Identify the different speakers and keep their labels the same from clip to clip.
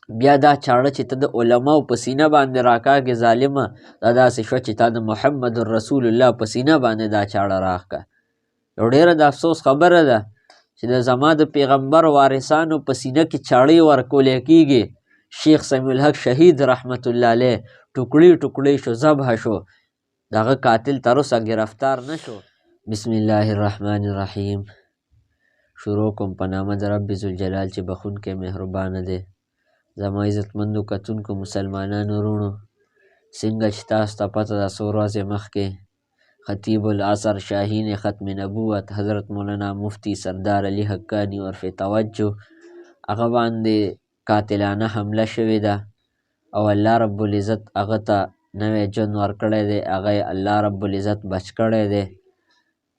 Speaker 1: بیا دا چاړه چې ته د علماو په سینه باندې راکاږې ظالمه، دا داسې شوه چې تا د محمد رسول الله په سینه باندې دا چاړه راکړه. یو ډېره د افسوس خبره ده چې د زما د پیغمبر وارثانو په سینه کې چاړې ورکولی کېږي. شیخ سمیع الحق شهید رحمت الله علیه ټوکړي ټوکړي شو، ذبح شو، دغه قاتل تر اوسه ګرفتار نه شو. بسم الله الرحمن الرحیم. شروع کوم په نامه د رب ذوالجلال چې بخونکی مهربانه دی. زما عزتمندو کتونکو مسلمانانو وروڼو، څنګه چې تاسو ته پته ده څو ورځې مخکې خطیب العصر شاهین ختم نبوت حضرت مولانا مفتی سردار علي حقانی عرف توجه هغه باندې قاتلانه حمله شوې ده او الله رب العزت هغه ته نوی ژوند ورکړی دی، هغه یې الله رب العزت بچ کړی دی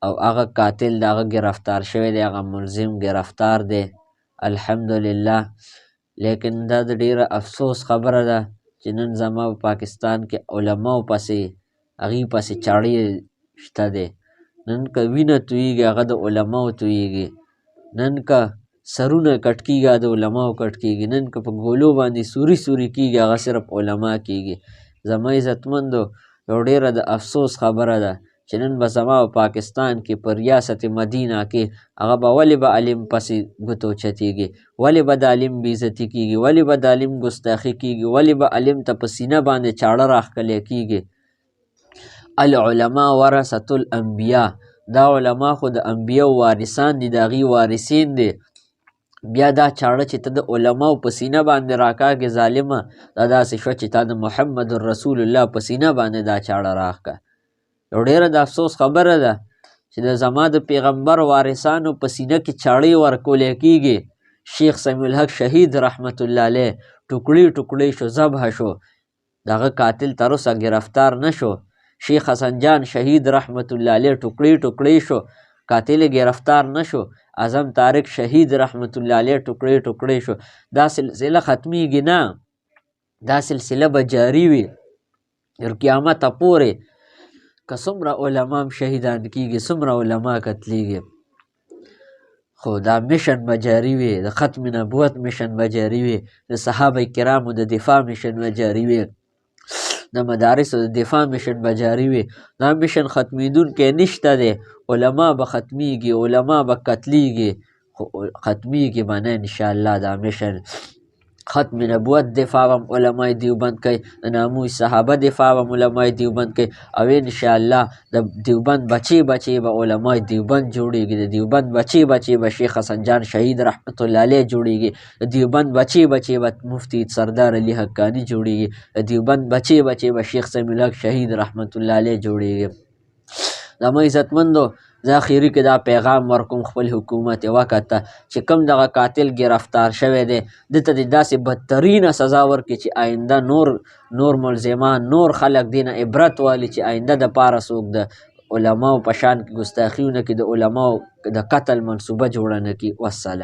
Speaker 1: او هغه قاتل د هغه ګرفتار شوی دی، هغه ملزم ګرفتار دی الحمدلله. لیکن دا د ډیره افسوس خبره ده چې نن زما په پاکستان کې علماو پسې هغې پسې چاړې شته دی. نن که وینه تویږي هغه د علماو تویږي، نن که سرونه کټ کېږي هغه د علماو کټ کېږي، نن که په ګولو باندې سوري سوري کېږي هغه صرف علما کېږي. زما عزتمندو یو ډیره د افسوس خبره ده چې نن به زما په پاکستان کې په ریاست مدینه کې هغه به ولې به علم پسې ګوتو چتېږي، ولې به د علم بېعزتي کېږي، ولې به د علم ګستاخي کېږي، ولې به علم ته په سینه باندې چاړه راښکلی کېږي. العلماء ورثة الانبیاء، دا علما خو د انبیاو وارثان دي، د هغې وارثین دي. بیا دا چاړه چې ته د علماو په سینه باندې راکاږې ظالمه، دا داسې شوه چې تا د محمد رسول الله په سینه باندې دا چاړه راکړه. یو ډېره د افسوس خبره ده چې د زما د پیغمبر وارثانو په سینه کې چاړې ورکولی کېږي. شیخ سمیع الحق شهید رحمت الله علیه ټوکړي ټوکړي شو، ذبح شو، دغه قاتل تر اوسه ګرفتار نه شو. شیخ حسن جان شهید رحمت الله علیه ټوکړي ټوکړي شو، قاتل گرفتار نشو. اعظم طارق شهید رحمت الله علیه ټوکړي ټوکړي شو. دا سلسله ختمیږي نه، دا سلسله به جاری وي تر قیامته پورې. که څومره علما هم شهیدان کېږي، څومره علما قتلیږي، خو دا مشن به جاری وي، د ختم نبوت مشن به جاری وي، د صحابه کرامو د دفاع مشن به جاری وي، د مدارسو د دفاع مشن به جاری وي. دا مشن ختمیدونکی نشته دی. علما به ختمیږي، علما به قتلیږي، خو ختمیږي به نه انشاءالله. دا مشن ختم نبوت دفاع هم علماء دیوبند کوي، د ناموس صحابه دفاع هم علماء دیوبند کوي، او انشاءالله د دیوبند بچی بچی به علماء دیوبند جوړیږي. د دیوبند بچی بچی به شیخ حسن جان شهید رحمت الله علیه جوړیږي. د دیوبند بچی بچی به مفتی سردار علي حقانی جوړیږي. د دیوبند بچی بچی به شیخ سمیع الحق شهید رحمت الله علیه جوړیږي. زما عزتمندو، زه اخري کې دا پیغام ورکوم خپل حکومت یې وکته چې کوم دغه قاتل گرفتار شوی دی، دته دې داسې بدترینه سزا ورکړي چې آینده نور ملزمان، نور خلک دې نه عبرت والي چې آینده دپاره څوک د علماو په شان کې ګستاخي ونه کړي، د علماو د قتل منصوبه جوړه نه کړي. والسلام.